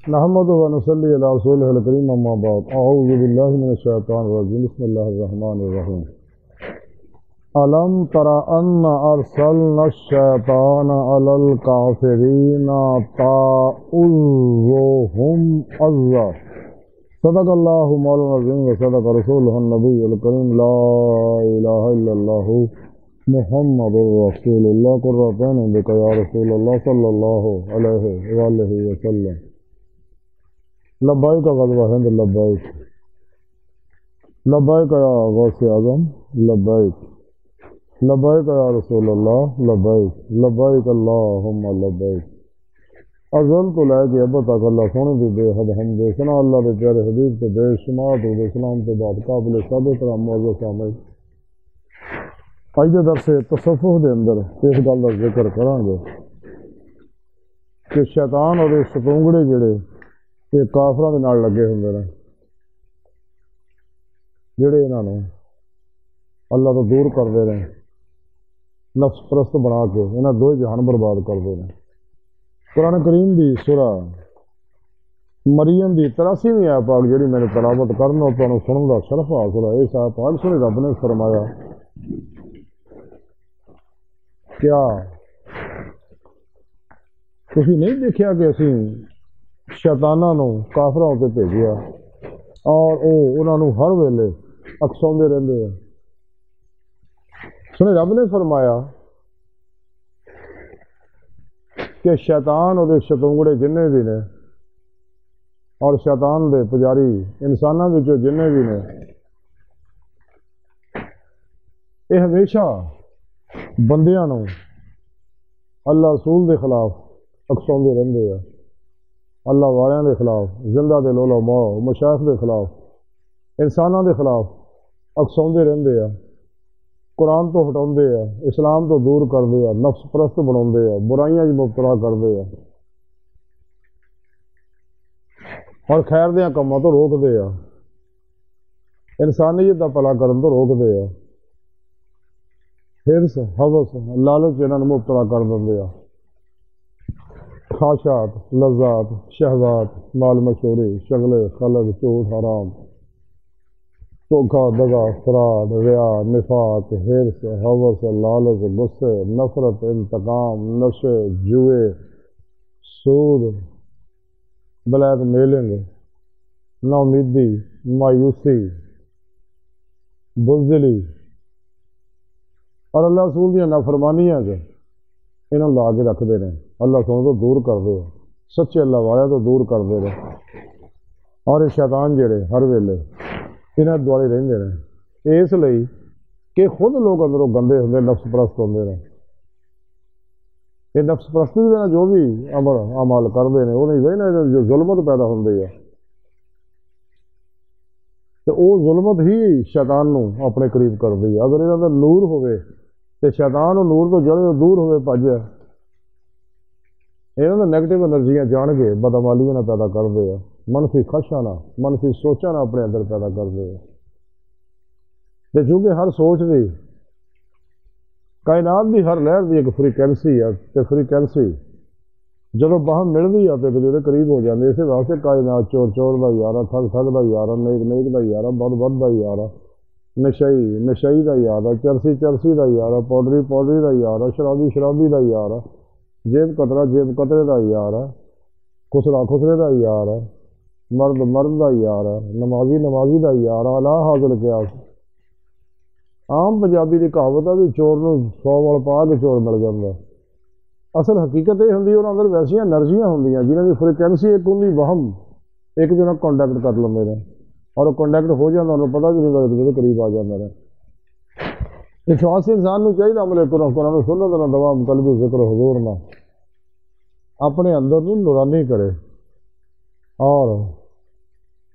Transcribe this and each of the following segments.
نحمد و نصلی علی رسول الکریم اما بعد اعوذ باللہ من الشیطان الرجیم بسم اللہ الرحمن الرحیم الم تر ان ارسلنا الشیطان علی الکافرین تعؤذهم عزا صدق اللہ مولانا العظیم و صدق رسولہ النبی الکریم لا الہ الا اللہ محمد رسول اللہ قرۃ عین بک یا رسول اللہ صلی اللہ علیہ وآلہ وسلم لبیک غزوہ ہند لبیک لبیک یا غوث اعظم لبیک لبیک یا رسول اللہ لبیک لبیک اللہم لبیک ازل تو لے کے اب تک اللہ سونے دی بے حد حمد سنا اللہ دے پیارے حبیب تے بے شمار درود اسلام کے بعد قابل سب احترام معزز سامعین اج دے درس تصوف دے اندر اس گل دا ذکر کران گے کہ شیطان اور اس ستونگڑے جڑے یہ کافراں دے نال لگے ہوندے نے جڑے انہاں نوں اللہ تو دور کردے نے نفس پرست بنا کے انہاں دو جہان برباد کردے نے قرآن کریم دی سورہ مریم دی 83ویں آیت پاک جڑی میں نے تلاوت کرنا اور تانوں سنن دا شرف حاصل ہے اس آیت پاک سنے رب نے فرمایا کیا تسی نہیں دیکھیا کہ اسی شیطاناں نوں کافراں تے بھیجیا اور انہاں نوں ہر ویلے اکساؤندے رہندے ہیں سنے رب نے فرمایا کہ شیطان اور شتونگڑے جنے بھی نے اور شیطان دے پجاری انساناں وچوں جنے بھی نے یہ ہمیشہ بندیاں نوں اللہ رسول دے خلاف اکساؤندے رہندے ہیں اللہ والیاں دے خلاف زندہ دے علماء مشائخ دے خلاف انساناں دے خلاف اکساؤندے رہندے ہیں قرآن تو ہٹاؤندے ہیں اسلام تو دور کردے ہیں نفس پرست بناؤندے ہیں برائیاں وچ مبتلا کردے ہیں اور خیر دیاں کماں تو روکدے ہیں انسانیت دا بھلا کرن تو روکدے ہیں حرص ہوس لالچ انہاں نوں مبتلا کر دیندے ہیں خواہشات لذات شہوات مال مشہوری شغلے خلق جھوٹ حرام دھوکہ دغا فراڈ ریا نفاق حرص ہوس لالچ غصے نفرت انتقام نشے جوئے سود بلیک میلنگ ناامیدی مایوسی بزدلی اور اللہ رسول دیاں نافرمانیاں انہاں لا کے رکھتے ہیں اللہ سونے تو دور کرتے ہیں سچے اللہ والے تو دور کرتے ہیں اور یہ شیطان جڑے ہر ویلے انہاں دوالے رہندے نے اس لئی کہ خود لوگ اندروں گندے ہوندے نفس پرست ہوندے نے یہ نفس پرستی دے جو بھی عمل کرتے ہیں وہ نہیں وجہ جو ظلمت پیدا ہوندی ہے تو وہ ظلمت ہی شیطان نوں اپنے قریب کردی ہے اگر انہاں دا نور ہوئے تو شیطان و نور تو جڑے دور ہوئے بھج انہاں دا نیگیٹو انرجیاں جان کے بدعمالیاں نہ پیدا کرتے ہیں منفی خواہشاں نہ منفی سوچاں نہ اپنے اندر پیدا کرتے ہیں تے چونکہ ہر سوچ دی کائنات دی ہر لہر دی ایک فریکوینسی ہے تے فریکوینسی جدوں باہم ملدی ہے تے ایک دوسرے قریب ہو جاندے اسی واسطے کائنات چور چور دا یارا ٹھگ ٹھگ دا یارا نیک نیک دا یارا بد بد دا یارا نشئی دا یارا چرسی چرسی دا یارا پاؤڈری پاؤڈری دا یارا شرابی شرابی دا یارا جیب قطرے دا یارا خسرا خسرے دا یارا مرد مرد دا یارا نمازی نمازی دا یارا لا حاصل قیاس عام پنجابی دی کہاوت ہے بھی چور نوں 100 وال پا کے چور مل جاندا اصل حقیقت یہ ہوندی انہاں اندر ویسیاں انرجیاں ہوندیاں جنہاں دی فریکوینسی ایک ہوندی وہم ایک جنہاں کانٹیکٹ کر لیندے نے اور وہ کانٹیکٹ ہو جاتا انہوں پتہ بھی نہیں لگتا قریب آ جاتا ہے اس واسطے انسان نوں چاہیے عمل قرآن سنت نہ دوام قلبی ذکر حضور نہ اپنے اندر نوں نورانی کرے اور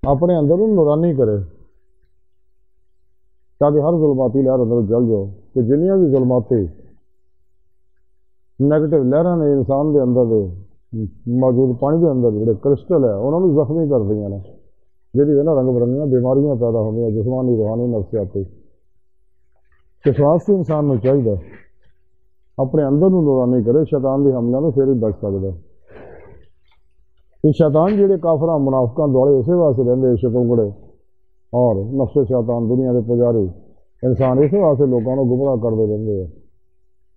اپنے اندر نوں نورانی کرے تاکہ ہر ظلماتی لہر اندر جل جاؤ کہ جنیاں بھی ظلماتی نیگیٹو لہراں نے انسان دے اندر دے موجود پانی دے اندر جڑے کرسٹل ہے انہوں نے زخمی کر دیاں نے جی نا رنگ برنگیاں بیماریاں پیدا ہوندیاں جسمانی روحانی نفسیاتی اس واسطے انسان نوں چاہیے اپنے اندر نوں نورانی کرے شیطان دی حملے نوں پھر ہی بچ سکدا کہ شیطان جہے کافراں منافقاں دوڑے اسی واسطے رہندے شکونگڑے اور نفس شیطان دنیا کے پجاری انسان اسی واسطے لوگوں کو گمراہ کرتے رہتے ہیں،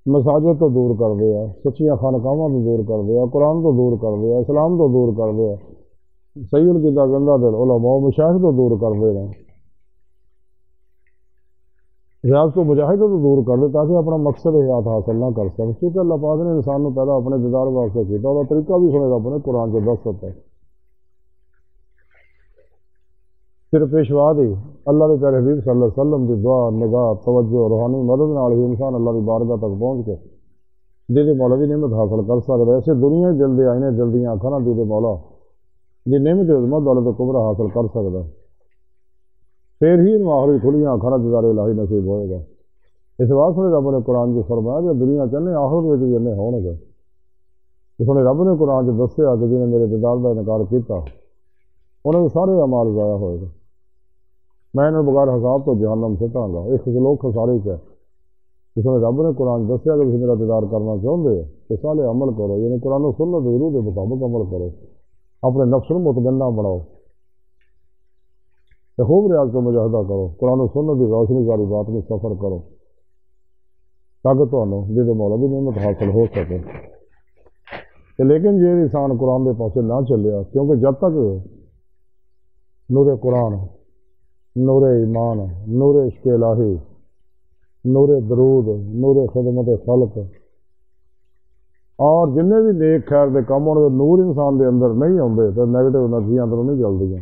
مساجد تو دور کرتے ہیں، سچیاں خانقاہاں تو دور کرتے ہیں، قرآن تو دور کرتے ہیں، اسلام تو دور کرتے ہیں، صحیح القیدہ زندہ دل علماء و مشائخ تو دور کرتے ہیں، ریاض کو مجاہد تو دور کر دے تاکہ اپنا مقصد حیات حاصل نہ کر سکے، کیونکہ اللہ پاک نے انسان کو پیدا اپنے دیدار واسطے کیا، اور طریقہ بھی سنے اپنے قرآن کے 10 ہے، صرف پیشوا دی اللہ کے پیارے حبیب صلی اللہ علیہ وسلم کی دعا نگاہ توجہ روحانی مدد نال ہی انسان اللہ کی بارگاہ تک پہنچ کے دل مولوی نعمت حاصل کر سکتا ہے۔ ایسے دنیا دل دے آئینے دل دیاں اکھاں نال دل مولا جی نعمت عظمت دولت کبرا حاصل کر سکتا ہے، پھر ہی انہوں آخری کھلیاں اکھاں نال دیدار الہی نصیب ہوئے گا۔ اس واسطے رب نے قرآن کی فرمایا کہ دنیا چاہنے آخرت میں بھی انہیں ہون گے، اس نے رب نے قرآن سے دسیا کہ جنہیں میرے دیدار کا انکار کیتا انہوں نے سارے اعمال ضائع ہوئے گا، میں انہیں بغیر حساب تو جہنم سٹاں گا۔ ایک لوگ خسارے ہے، اس نے رب نے قرآن دسیا کہ تسی میرا دیدار کرنا چاہتے ہو تو سارے عمل کرو، یعنی قرآن و سنت ضرور کے مطابق عمل کرو، اپنے نفس کو مطمئنہ بناؤ، خوب ریاض کو مجاہدہ کرو، قرآن و سنت کی روشنی والی بات میں سفر کرو تاکہ تمہیں جی مولا بھی نعمت حاصل ہو سکے۔ لیکن یہ انسان قرآن کے پاسے نہ چلیا، کیونکہ جب تک نور قرآن، نور ایمان، نور عشق الہی، نور درود، نور خدمت خلق اور جنہیں بھی نیک خیر دے کام ہونے نور انسان دے اندر نہیں آتے تو نیگیٹو انرجی اندر نہیں چلتی،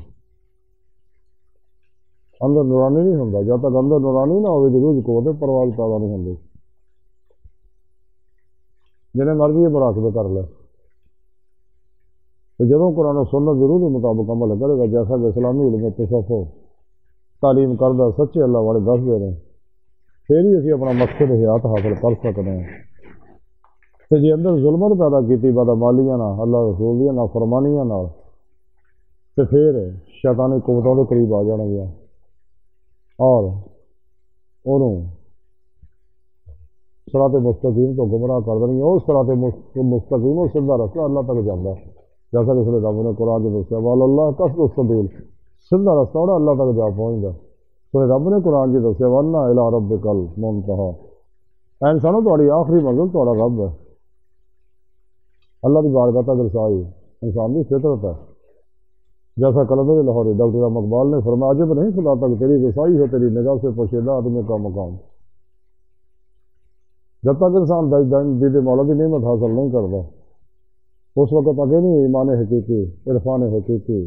اندر نورانی نہیں ہوتا۔ جب تک اندر نورانی نہ ہوگی روح قوت پرواز پیدا نہیں ہوتی، جنہیں مرضی مراقبے کر لے تو جدوں قرآن و سنت ضرور کے مطابق عمل کرے گا، جیسا کہ اسلامی علم تصوف تعلیم کردہ سچے اللہ والے دس دے رہے ہیں، پھر ہی اسی اپنا مقصد حیات حاصل کر سکتے ہیں۔ تو جی اندر ظلمت پیدا کی بدعمالیاں نہ اللہ رسول دیا نہ فرمانیاں نال تو پھر شیطانی قوتوں کے قریب آ جانا گیا اور انہوں صراط مستقیم تو گمراہ کر دیں گے، اور صراط مستقیم اور سیدھا رستہ اللہ تک جاتا ہے، جیسا کہ اس نے رب نے قرآن کے دسیا وال اللہ قصد السبیل، سیدھا رستہ اور اللہ تک جا پہنچ گیا۔ تو رب نے قرآن کی دسیا وانا الی ربک المنتہی، اے انسانوں تہاڈی آخری منزل تہاڈا رب ہے، اللہ کی بارگاہ تک رسائی انسان کی فطرت ہے۔ جیسا کلندر لاہوری ڈاکٹر احمد اقبال نے فرمایا عجب نہیں خدا تک تیری رسائی ہے، تیری نگاہ سے پوشیدہ آدمی کا مقام۔ جب تک انسان دید مولا کی نعمت حاصل نہیں کرتا اس وقت تک نہیں ایمان حقیقی، عرفان حقیقی،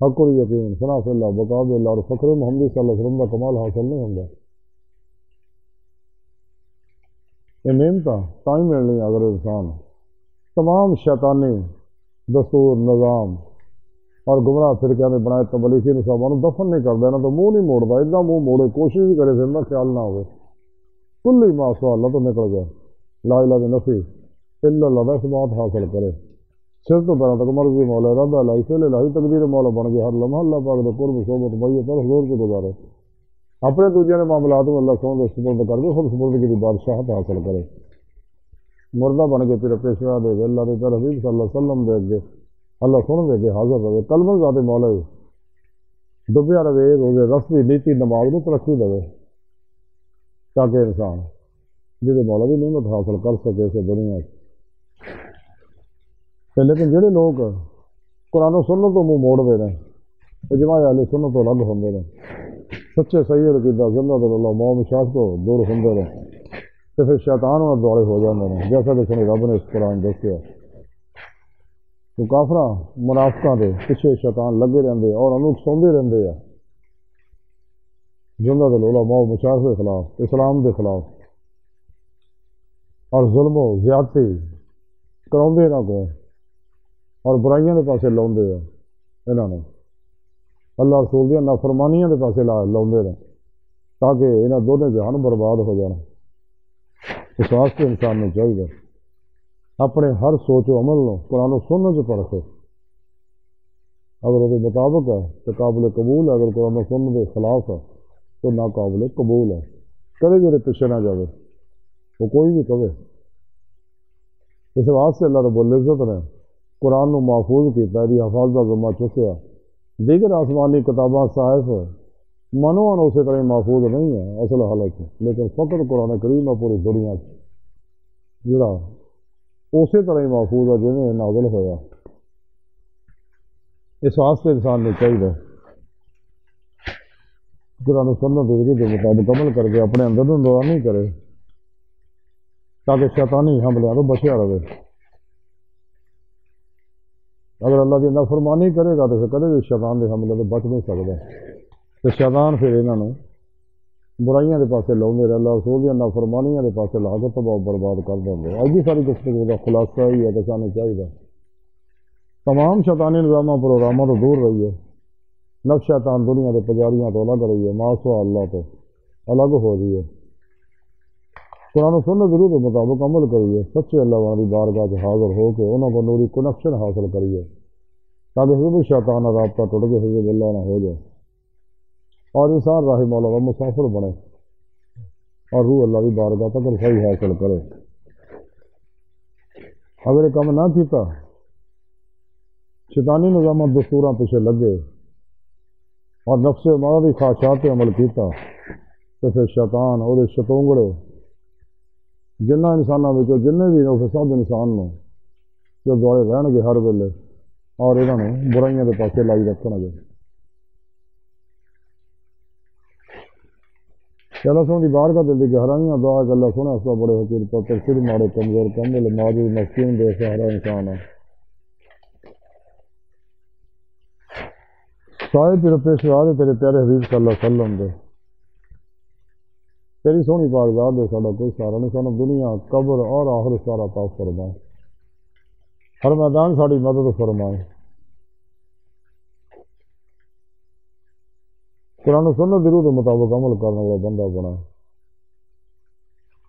حق الیقین، ثنا فی اللہ، بقاء اللہ اور فخر محمدی صلی اللہ علیہ وسلم کا کمال حاصل نہیں ہوتا۔ یہ نعمتاں تائیں ملنی اگر انسان تمام شیطانی دستور نظام اور گمراہ فرقے نے بنائے تبلیغی نصابوں دفن نہیں کرتا، نہ تو منہ نہیں موڑتا، اتنا منہ موڑے کوشش بھی کرے پھر نہ خیال نہ ہوئے کل ہی معصوم اللہ تو نکل گیا، لا الہ الا نفی الا اللہ اس بات حاصل کرے، سر تو پیروں تک مرضی مولا ارادہ الہی فعل الہی تقدیر مولا بن گیا، ہر لمحہ اللہ پاک دے قرب صحبت میت پر حضور کے گزارے، اپنے دوجے نے معاملات میں اللہ سبحانہ سپرد کر کے خود سپرد کی بادشاہت حاصل کرے، مردہ بن کے پھر پیشوا دے گے اللہ کے پیارے حبیب صلی اللہ علیہ وسلم دے گے، اللہ سن دے کے حاضر رہے، کلمہ ذات مولا ڈبیا رہے روزے رسمی نیتی نماز میں ترقی دے تاکہ انسان جہے مولا بھی نعمت حاصل کر سکے اسے دنیا سے۔ لیکن جہے لوگ قرآن و سنت تو منہ موڑ دے رہے ہیں، اجماع اہل سنت تو الگ ہوندے رہے، سچے صحیح عقیدہ زندہ دل علماء مشائخ تو دور ہوندے رہے، تو پھر شیطان اور دوڑے ہو جاندے ہیں، جیسا کہ سنے رب نے اس قرآن دسیا تو کافراں منافقاں دے پیچھے شیطان لگے رہندے اور انہوں اکساندے رہندے ہیں زندہ دل علماء مشائخ کے خلاف، اسلام کے خلاف، اور ظلم و زیادتی کراؤندے انہاں کو اور برائیاں دے پاسے لاؤندے ہیں، انہاں نے اللہ رسول دیاں نافرمانیاں دے پاسے لاؤندے رہے تاکہ انہاں دونوں جہان برباد ہو جانا۔ اس واسطے انسان نے چاہیے اپنے ہر سوچ و عمل نو قرآن و سنت سے پرکھے، اگر وہ مطابق ہے تو قابل قبول ہے، اگر قرآن و سنت کے خلاف ہے تو ناقابل قبول ہے، کبھی میرے پیچھے نہ جاوے وہ کوئی بھی کہے۔ اس واسطے اللہ رب العزت نے قرآن نو محفوظ کیتا دی حفاظت دا ذمہ چکیا دیگر آسمانی کتاباں صحائف منوان اسی طرح محفوظ نہیں ہے اصل حالت لیکن فقط قرآن کریم ہے پوری دنیا جڑا اسی طرح ہی محفوظ ہے جنہیں نازل ہویا اس واسطے انسان نے چاہیے قرآن و سنت کے مطابق عمل کر کے اپنے اندر نورانی کرے تاکہ شیطانی حملے تو بچیا رہے اگر اللہ کی نافرمانی کرے گا تو پھر کدے بھی شیطان کے حملے تو بچ نہیں سکتا تو شیطان پھر انہوں برائیاں کے پاسے لاؤں رہے اللہ رسول دیا نافرمانیاں کے پاسے لا کے تباہ برباد کر دیں گے اج بھی ساری گفتگو کا خلاصہ ہی ہے کہ سانوں چاہیے تمام شیطانی نظاموں پروگراموں تو دور رہیے نفس شیطان دنیا کے پجاریاں تو الگ رہی ہے ماسوا اللہ تو الگ ہو رہی ہے قرآن و سنت ضرور کے مطابق عمل کریے سچے اللہ والی بارگاہ سے حاضر ہو کے انہوں کو نوری کنیکشن حاصل کریے تاکہ پھر بھی شیطان رابطہ ٹوٹ کے حفظ اللہ نہ ہو جائے اور انسان راہ مولا کا مسافر بنے اور روح اللہ کی بارگاہ تک رسائی حاصل کرے اگر یہ کام نہ کیتا شیطانی نظام دستوراں پیچھے لگے اور نفس مادہ کی خواہشات عمل کیتا تو پھر شیطان اور شتونگڑے جنہ انسانوں میں جن بھی نے سب انسان نے جو دوڑے رہن گے ہر ویلے اور انہوں نے برائیاں کے پاسے لائی رکھنا گے اللہ سن کی بار کا دل کی گہرائیاں دعا کہ اللہ سنے اس کا بڑے حقیر پر تفسیر مارے کمزور کمل معجز مسکین بے سہارا انسان ہے سائے تیرے پیش دے تیرے پیارے حبیب صلی اللہ علیہ وسلم دے تیری سونی پاک ذات دے ساڈا کوئی سارا نہیں سانو دنیا قبر اور آخر سارا عطا فرمائے ہر میدان ساری مدد فرمائے قرآن و سنت ضرور کے مطابق عمل کرنے والا بندہ بنائے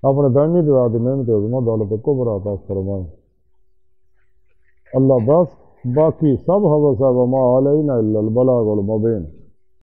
اپنے دائمی دعا دی نعمت عظمت دولت کبرا عطا فرمائے اللہ بس باقی سب حوث ہے وما علینا الا البلاغ المبین